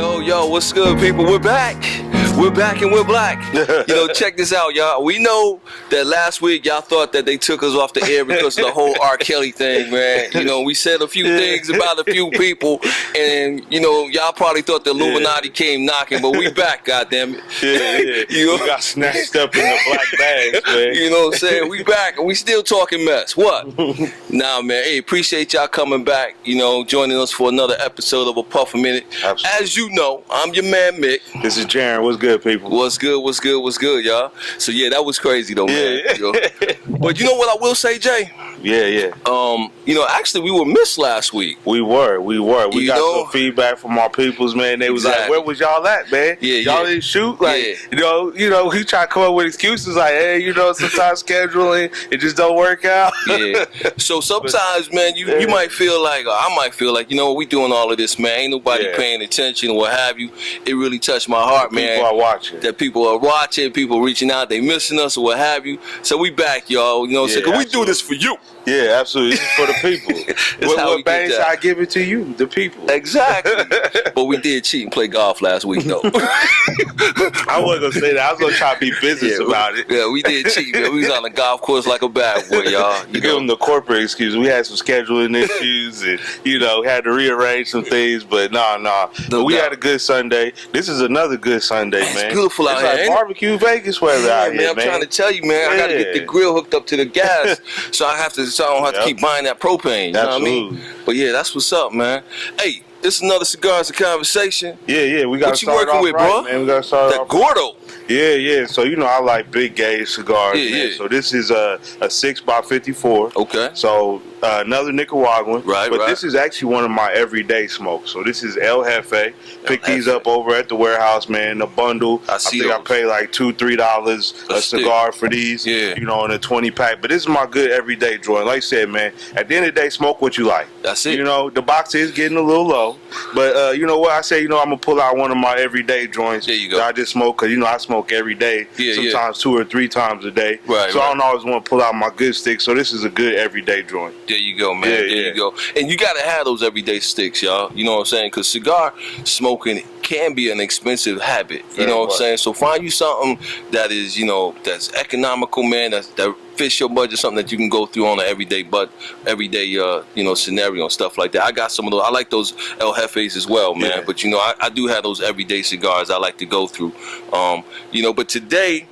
Yo, what's good, people? We're back. We're back and we're black. Check this out, y'all. We know that last week y'all thought that they took us off the air because of the whole R. Kelly thing, man. We said a few things about a few people, and y'all probably thought the Illuminati came knocking, but we back, goddammit. We got snatched up in the black bags, man. You know what I'm saying? We back and we still talking mess. What? Nah, man. Hey, appreciate y'all coming back. Joining us for another episode of A Puff a Minute. Absolutely. As you know, I'm your man Mick. This is Jaron. What's good, people? What's good, y'all? So yeah, that was crazy though, man. But you know what I will say, Jay? Yeah. Actually we were missed last week. We were. We got some feedback from our peoples, man. They was like, where was y'all at, man? Y'all didn't shoot? Like, he tried to come up with excuses like, hey, sometimes scheduling, it just don't work out. So sometimes, man, you might feel like, or I might feel like, we doing all of this, man. Ain't nobody paying attention or what have you. It really touched my heart, man. People are watching. That people are watching, people reaching out, they missing us or what have you. So we back, y'all. Cause we do this for you. Yeah, absolutely. This is for the people. What banks I give it to you, the people. Exactly. But we did cheat and play golf last week, though. I wasn't going to say that. I was going to try to be business about it. Yeah, we did cheat, man. We was on the golf course like a bad boy, y'all. You give them the corporate excuse. We had some scheduling issues and, had to rearrange some things. But we had a good Sunday. This is another good Sunday, man. It's beautiful out here. It's like barbecue Vegas weather out here, man. I'm trying to tell you, man. I got to get the grill hooked up to the gas so I don't have to keep buying that propane. You know what I mean? But yeah, that's what's up, man. Hey, this is another Cigars and Conversation. Yeah. We got to start working off with, right, bro? Man. We got to start that off Gordo. Yeah. So, I like big gauge cigars, man. Yeah. So this is a 6x54. Okay. So another Nicaraguan. Right. This is actually one of my everyday smokes. So this is El Jefe. Pick these up over at the warehouse, man. A bundle. I think I pay like $2-3 a cigar for these. Yeah. In a 20-pack. But this is my good everyday joint. Like I said, man, at the end of the day, smoke what you like. That's it. The box is getting a little low. But you know what? I say, I'm going to pull out one of my everyday joints. There you go. That I just smoke because, I smoke every day. Sometimes 2 or 3 times a day. Right. So I don't always want to pull out my good stick. So this is a good everyday joint. There you go, man. There you go. And you got to have those everyday sticks, y'all. You know what I'm saying? Because cigar smoking can be an expensive habit. You know what I'm saying? So find you something that is, that's economical, man, that fits your budget, something that you can go through on an everyday scenario and stuff like that. I got some of those. I like those El Jefes as well, man. Yeah. But I do have those everyday cigars I like to go through. But today,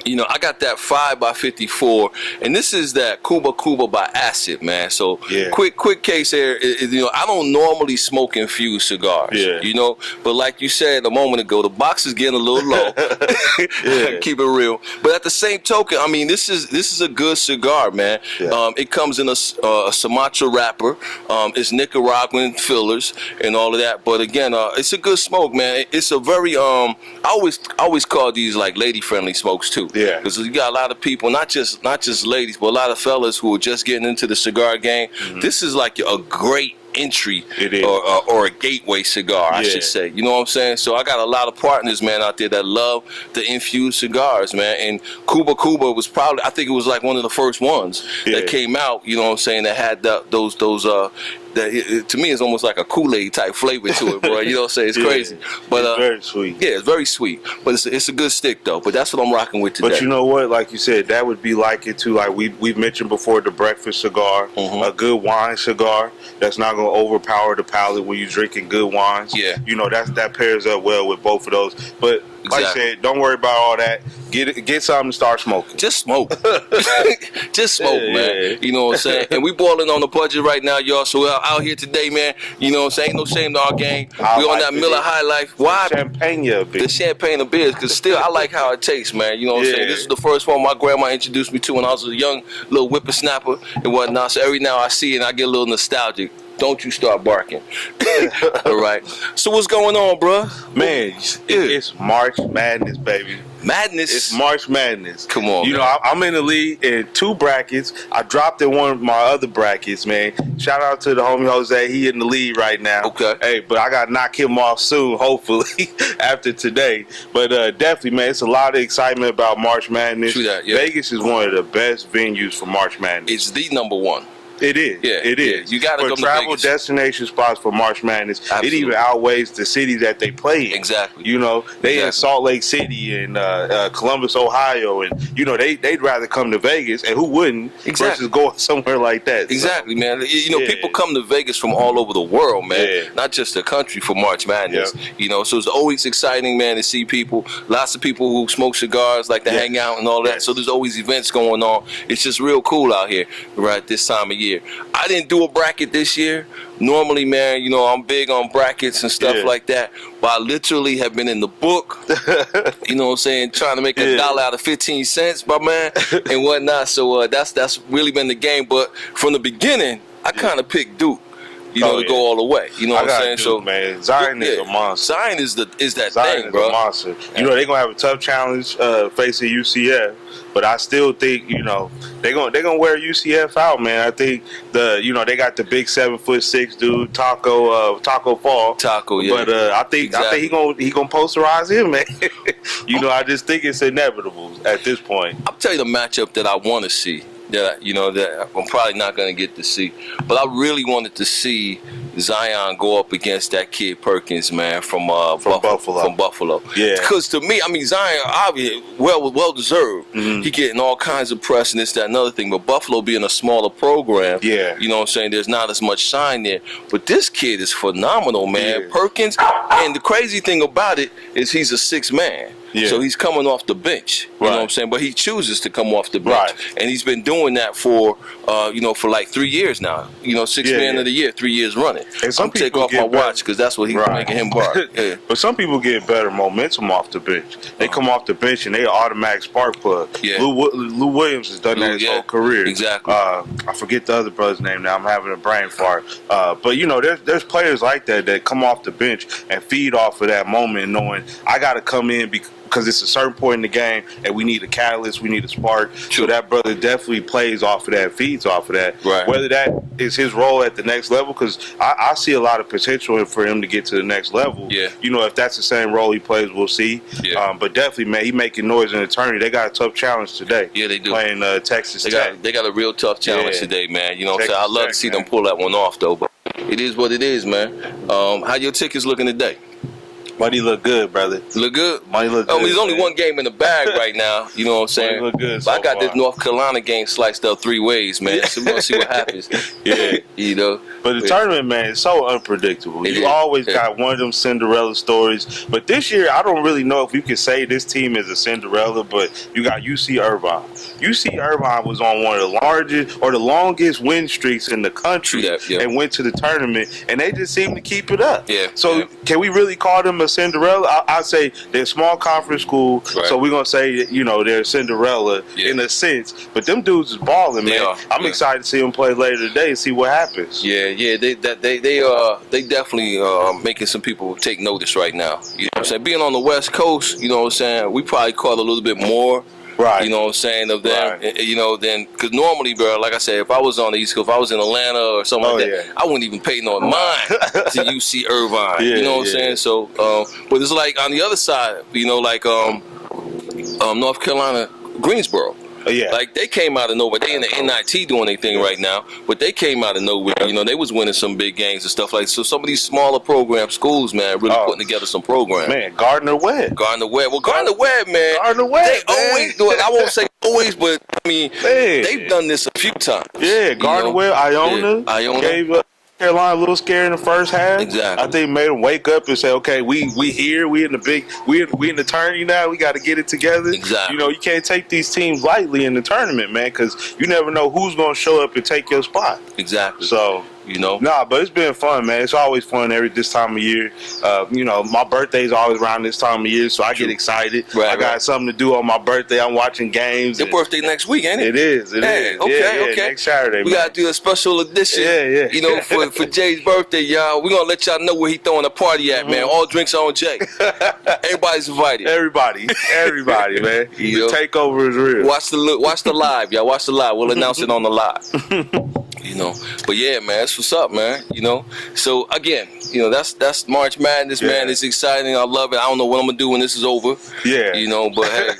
I got that 5x54, and this is that Cuba by Acid, man. So quick case here. I don't normally smoke infused cigars, but like you said a moment ago, the box is getting a little low. Keep it real. But at the same token, I mean, this is a good cigar, man. It comes in a Sumatra wrapper. It's Nicaraguan fillers and all of that. But again, it's a good smoke, man. It's a very I always call these like lady friendly smokes too. Yeah. Because you got a lot of people, not just ladies, but a lot of fellas who are just getting into the cigar game. Mm-hmm. This is like a great entry or a gateway cigar, I should say. You know what I'm saying? So I got a lot of partners, man, out there that love the infused cigars, man. And Cuba was probably, I think it was like one of the first ones that came out, you know what I'm saying, that had those to me, it's almost like a Kool-Aid type flavor to it, bro. You know what I'm saying? It's crazy. But it's very sweet. Yeah, it's very sweet. But it's a good stick, though. But that's what I'm rocking with today. But you know what? Like you said, that would be like it, too. Like we've mentioned before, the breakfast cigar, a good wine cigar that's not going to overpower the palate when you're drinking good wines. Yeah. That pairs up well with both of those. But like I said, don't worry about all that. Get something to start smoking. Just smoke. Just smoke, man. You know what I'm saying? And we balling on the budget right now, y'all. So we're out here today, man. You know what I'm saying? Ain't no shame to our game. We on that Miller High Life. Why? The champagne of beers. Because still, I like how it tastes, man. You know what I'm saying? This is the first one my grandma introduced me to when I was a young little whippersnapper and whatnot. So every now I see it and I get a little nostalgic. Don't you start barking. All right. So what's going on, bro? Man, it's March Madness, baby. Madness? It's March Madness. Come on, man. I'm in the league in 2 brackets. I dropped in one of my other brackets, man. Shout out to the homie Jose. He in the lead right now. Okay. Hey, but I got to knock him off soon, hopefully, after today. But definitely, man, it's a lot of excitement about March Madness. True that, yeah. Vegas is one of the best venues for March Madness. It's the number one. It is. Yeah, it is. You got to come to travel Vegas. destination spots for March Madness. Absolutely. It even outweighs the cities that they play in. Exactly. You know, they in Salt Lake City and Columbus, Ohio, and you know they'd rather come to Vegas, and who wouldn't versus going somewhere like that. Exactly, man. You know, people come to Vegas from all over the world, man. Not just the country for March Madness. You know, so it's always exciting, man, to see people. Lots of people who smoke cigars like to hang out and all that. So there's always events going on. It's just real cool out here, right, this time of year. I didn't do a bracket this year. Normally, man, you know, I'm big on brackets and stuff like that. But I literally have been in the book, you know what I'm saying, trying to make $1 out of 15 cents, my man, and whatnot. So that's really been the game. But from the beginning, I kind of picked Duke. You know, to go all the way. You know what I'm saying? So, man, Zion is a monster. Zion is that Zion thing, bro. Is a monster. You know, they're gonna have a tough challenge facing UCF, but I still think, you know, they're gonna wear UCF out, man. I think they got the big 7'6" dude, Taco Fall. Taco, yeah. But I think he gonna posterize him, man. You know, I just think it's inevitable at this point. I'll tell you the matchup that I want to see. That I'm probably not going to get to see, but I really wanted to see Zion go up against that kid Perkins, man, from Buffalo. Yeah, because to me, I mean, Zion obviously well deserved. He getting all kinds of press and this, that, and other thing. But Buffalo being a smaller program, you know what I'm saying, there's not as much shine there. But this kid is phenomenal, man. Perkins, and the crazy thing about it is he's a 6th man. So he's coming off the bench, you know what I'm saying? But he chooses to come off the bench. And he's been doing that for, for like 3 years now. You know, 6th man of the year, 3 years running. And some people take off my watch because that's what he's making him bark. But some people get better momentum off the bench. They come off the bench and they automatic spark plug. Lou Williams has done that his whole career. Exactly. I forget the other brother's name now. I'm having a brain fart. But, you know, there's players like that come off the bench and feed off of that moment knowing I got to come in because it's a certain point in the game and we need a catalyst, we need a spark. So that brother definitely plays off of that, feeds off of that. Whether that is his role at the next level, because I see a lot of potential for him to get to the next level. You know, if that's the same role he plays, we'll see. But definitely, man, he making noise in the tourney. They got a tough challenge today. Yeah, they do. Playing Texas Tech. They got a real tough challenge today, man. You know what I'm saying? I'd love to see them pull that one off, though. But it is what it is, man. How your tickets looking today? Money look good, brother. Look good? Money look good. There's only one game in the bag right now. You know what I'm saying? Money look good but I got this North Carolina game sliced up 3 ways, man. So we're going to see what happens. You know? But the tournament, man, is so unpredictable. You always got one of them Cinderella stories. But this year, I don't really know if you can say this team is a Cinderella, but you got UC Irvine. UC Irvine was on one of the largest or the longest win streaks in the country and went to the tournament, and they just seem to keep it up. So can we really call them a Cinderella? I'd say they're a small conference school, so we're going to say, you know, they're Cinderella in a sense. But them dudes is balling, man. I'm excited to see them play later today and see what happens. They definitely making some people take notice right now. You know what I'm saying? Being on the West Coast, you know what I'm saying, we probably caught a little bit more. You know what I'm saying, of them, you know, then, because normally, bro, like I said, if I was on the East Coast, if I was in Atlanta or something like that, I wouldn't even pay no mind to UC Irvine, you know what I'm saying? So, but it's like on the other side, you know, like North Carolina, Greensboro. Like they came out of nowhere. They in the NIT doing their thing right now, but they came out of nowhere. You know, they was winning some big games and stuff like that. So some of these smaller program schools, man, really putting together some programs. Man, Gardner Webb. Well, Gardner Webb, man. Gardner Webb. They always do it. I won't say always, but I mean, they've done this a few times. Gardner Webb, Iona. Gave Carolina a little scared in the first half. I think made them wake up and say, okay, we here, we in the tourney now, we got to get it together. You know, you can't take these teams lightly in the tournament, man, because you never know who's going to show up and take your spot. So, you know, but it's been fun, man. It's always fun this time of year. You know, my birthday's always around this time of year, so I get excited. I got something to do on my birthday. I'm watching games. Your birthday next week, ain't it? It is. Okay. Next Saturday. We gotta do a special edition. You know, for Jay's birthday, y'all. We gonna let y'all know where he throwing a party at, man. All drinks on Jay. Everybody's invited. Everybody, man. The takeover is real. Watch the live, y'all. Watch the live. We'll announce it on the live. You know, but yeah, man, that's what's up, man. You know, so again, you know, that's March Madness, man. It's exciting. I love it. I don't know what I'm gonna do when this is over. You know, but hey,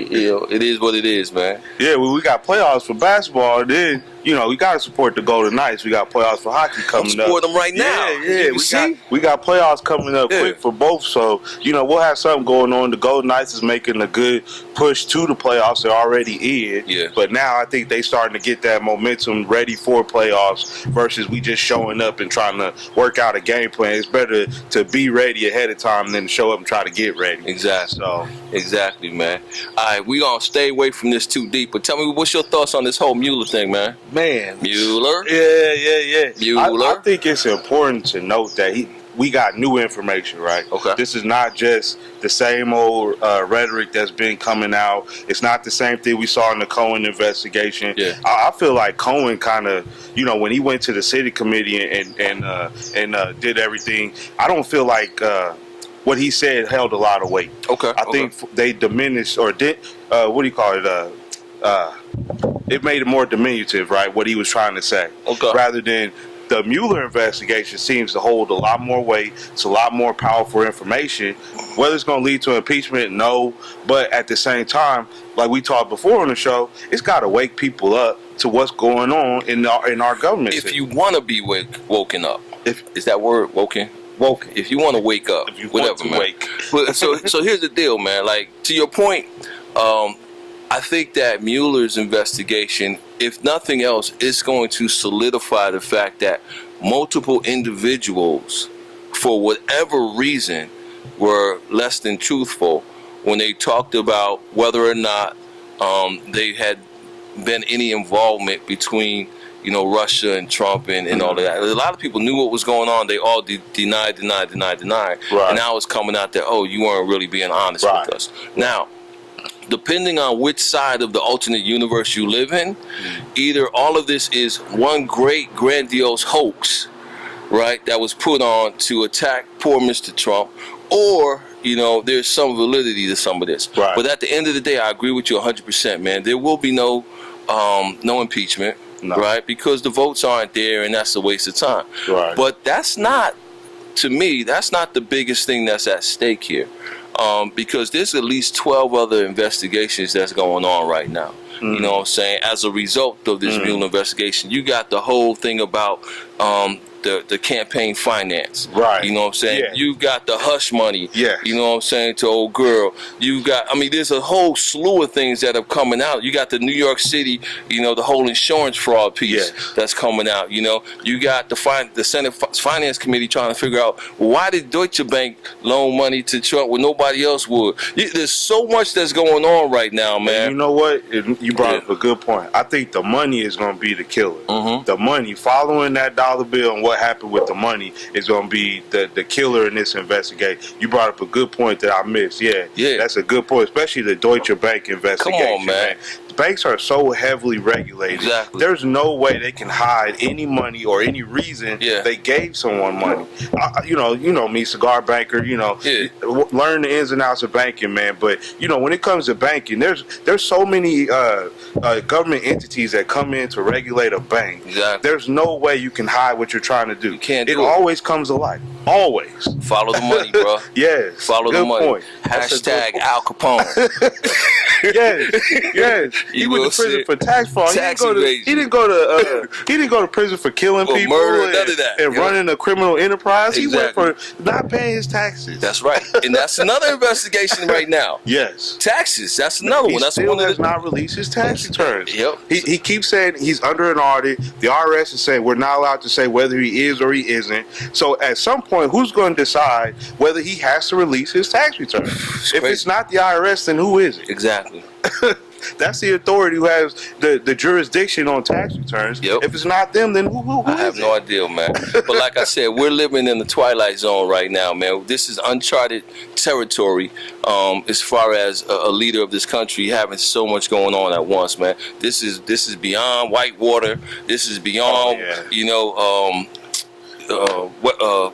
you know, it is what it is, man. Well, we got playoffs for basketball. Then we got to support the Golden Knights. We got playoffs for hockey coming up. Support them right now. Yeah. We got playoffs coming up quick for both. So, we'll have something going on. The Golden Knights is making a good push to the playoffs. They're already in. Yeah. But now I think they starting to get that momentum ready for playoffs versus we just showing up and trying to work out a game plan. It's better to be ready ahead of time than to show up and try to get ready. Exactly. So, exactly, man. All right, we gonna stay away from this too deep. But tell me, what's your thoughts on this whole Mueller thing, man? Mueller. Yeah. Mueller. I think it's important to note that we got new information, right? Okay. This is not just the same old rhetoric that's been coming out. It's not the same thing we saw in the Cohen investigation. Yeah. I feel like Cohen kind of, when he went to the city committee and did everything, I don't feel like what he said held a lot of weight. Okay. I think they diminished or did, what do you call it? It made it more diminutive, right? What he was trying to say. Okay. Rather than the Mueller investigation seems to hold a lot more weight. It's a lot more powerful information. Whether it's going to lead to impeachment, no. But at the same time, like we talked before on the show, it's got to wake people up to what's going on in our government. If you want to be woken up, is that word woken? Woken. If you want to wake up, whatever, man. Wake. So here's the deal, man. Like, to your point, I think that Mueller's investigation, if nothing else, is going to solidify the fact that multiple individuals, for whatever reason, were less than truthful when they talked about whether or not they had been any involvement between, Russia and Trump and all of that. A lot of people knew what was going on. They all denied. Right. And now it's coming out that, you weren't really being honest with us. Now, depending on which side of the alternate universe you live in, either all of this is one great grandiose hoax, right, that was put on to attack poor Mr. Trump, or, there's some validity to some of this. Right. But at the end of the day, I agree with you 100%, man. There will be no impeachment, right, because the votes aren't there, and that's a waste of time. Right. But that's not, to me, that's not the biggest thing that's at stake here. Because there's at least 12 other investigations that's going on right now. You know what I'm saying? As a result of this Mueller investigation, you got the whole thing about the campaign finance. Right. You know what I'm saying? Yeah. You got the hush money. Yeah. You know what I'm saying, to old girl. You got, there's a whole slew of things that are coming out. You got the New York City, the whole insurance fraud piece that's coming out. You got the Senate Finance Committee trying to figure out, why did Deutsche Bank loan money to Trump when nobody else would? There's so much that's going on right now, man. And you know what? You brought up a good point. I think the money is going to be the killer. The money, following that dollar bill and what happened with the money, is going to be the killer in this investigation. You brought up a good point that I missed. Yeah, that's a good point, especially the Deutsche Bank investigation. Come on, man. Banks are so heavily regulated. Exactly. There's no way they can hide any money or any reason they gave someone money. You know me, cigar banker. Learn the ins and outs of banking, man. But when it comes to banking, there's so many government entities that come in to regulate a bank. Exactly. There's no way you can hide what you're trying to do. You can't. It always comes to light. Always. Follow the money, bro. Yes. Follow the money. Point. Hashtag Al Capone. yes. He went to prison for tax fraud. He didn't go to prison for killing people, murder, none of that, and running a criminal enterprise. Exactly. He went for not paying his taxes. That's right, and that's another investigation right now. Yes, taxes. That's another one. That's one that has not released his tax returns. Yep. He keeps saying he's under an audit. The IRS is saying we're not allowed to say whether he is or he isn't. So at some point, who's going to decide whether he has to release his tax return? If it's not the IRS, then who is it? Exactly. That's the authority who has the jurisdiction on tax returns. Yep. If it's not them, then who I have no idea, man. But like I said, we're living in the twilight zone right now, man. This is uncharted territory as far as a leader of this country having so much going on at once, man. This is beyond Whitewater. This is beyond,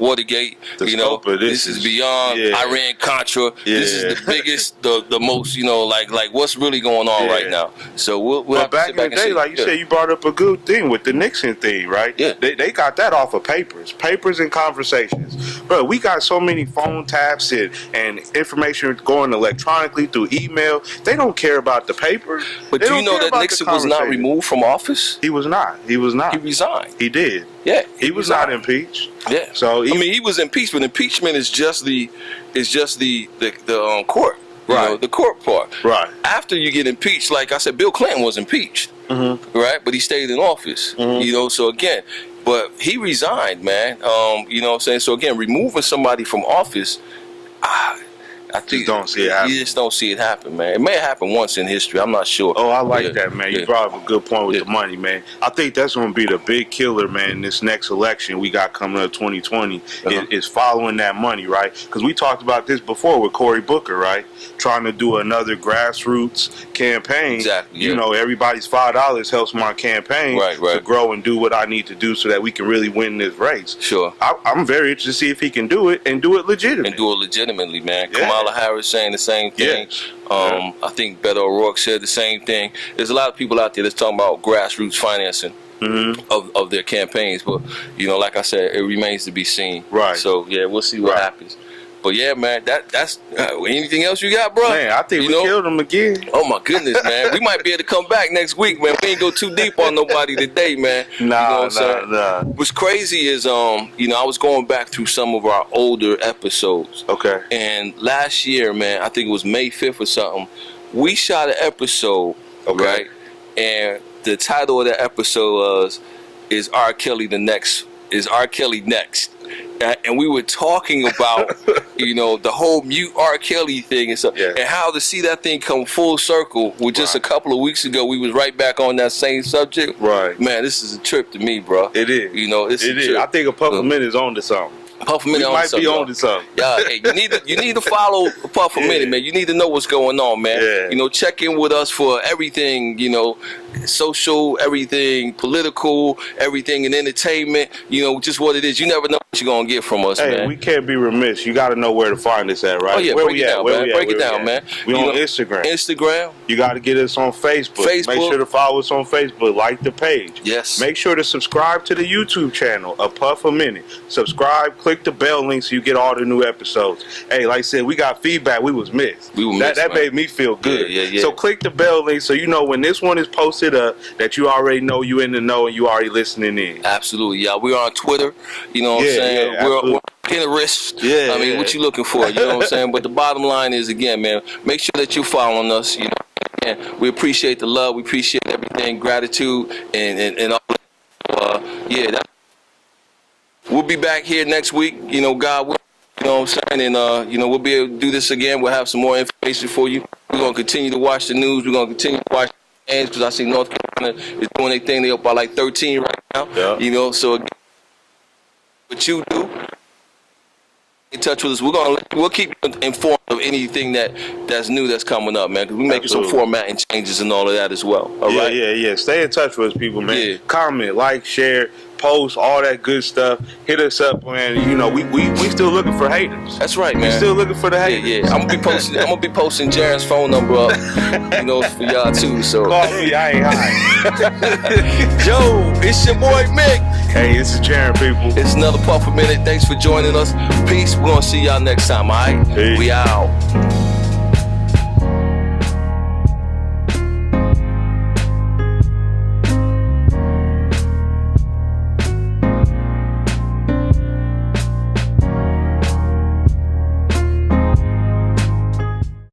Watergate. This is beyond Iran Contra. This is the biggest, the most, like what's really going on right now. So we'll have back to sit back in the day, like you said, you brought up a good thing with the Nixon thing, right? Yeah. They got that off of papers and conversations. bro, we got so many phone taps and information going electronically through email. They don't care about the paper. But do you know that Nixon was not removed from office? He was not. He resigned. He did. Yeah. He was not impeached. Yeah. So he was impeached, but impeachment is just the court. Right. The court part. Right. After you get impeached, like I said, Bill Clinton was impeached. Right? But he stayed in office. So again, but he resigned, man. You know what I'm saying? So again, removing somebody from office, I think you don't see it happen. You just don't see it happen, man. It may have happened once in history. I'm not sure. Oh, I like that, man. You brought up a good point with the money, man. I think that's going to be the big killer, man, in this next election we got coming up 2020 is following that money, right? Because we talked about this before with Cory Booker, right? Trying to do another grassroots campaign. Exactly. You know, everybody's $5 helps my campaign to grow and do what I need to do so that we can really win this race. Sure. I'm very interested to see if he can do it and do it legitimately. Man. Kamala Harris saying the same thing. I think Beto O'Rourke said the same thing. There's a lot of people out there that's talking about grassroots financing of their campaigns, but you know, like I said, it remains to be seen. Right. So yeah, we'll see what happens. But yeah, man, that's anything else you got, bro? Man, I think we killed him again. Oh my goodness, man, we might be able to come back next week, man. We ain't go too deep on nobody today, man. Nah. What's crazy is, you know, I was going back through some of our older episodes. Okay. And last year, man, I think it was May 5th or something, we shot an episode, right? And the title of that episode was, "Is R. Kelly next?" And we were talking about, you know, the whole mute R. Kelly thing and stuff, and how to see that thing come full circle. With just a couple of weeks ago, we was right back on that same subject. Right, man, this is a trip to me, bro. It is. You know, it is. I think a Puff a Minute is on to something. Puff a Minute might be on to something. Yeah, hey, you need to follow Puff a Minute, man. You need to know what's going on, man. You know, check in with us for everything, you know, social, everything political, everything in entertainment, you know, just what it is. You never know what you're gonna get from us, man. We can't be remiss. You got to know where to find us at, right? Oh yeah, break it down, man. Break it down, man. We on Instagram. You got to get us on Facebook. Make sure to follow us on Facebook. Like the page. Yes. Make sure to subscribe to the YouTube channel, A Puff a Minute. Subscribe. Click the bell link so you get all the new episodes. Hey, like I said, we got feedback. We was missed. That made me feel good. Yeah. So click the bell link so you know when this one is posted up that you already know you in the know and you already listening in. Absolutely, yeah. We're on Twitter. You know what I'm saying? We're Pinterest. I mean, what you looking for? You know what I'm saying? But the bottom line is, again, man, make sure that you're following us. You know, and we appreciate the love. We appreciate everything, gratitude, and all. We'll be back here next week. You know, God will. You know what I'm saying? And, you know, we'll be able to do this again. We'll have some more information for you. We're going to continue to watch the news. We're going to continue to watch the games because I see North Carolina is doing their thing. They're up by like 13 right now. Yeah. You know, so again, what you do, in touch with us. We'll keep you informed of anything that's new that's coming up, man. Because we're making some formatting changes and all of that as well. All right? Yeah. Stay in touch with us, people, man. Yeah. Comment, like, share, post, all that good stuff. Hit us up, man. You know, we still looking for haters. That's right, man. We still looking for the haters. Yeah. I'm gonna be posting Jaren's phone number up, you know, for y'all too. So call me. I ain't high. Joe, it's your boy Mick. Hey, this is Jaren, people. It's another Puff a Minute. Thanks for joining us. Peace. We're gonna see y'all next time. All right. Peace. We out.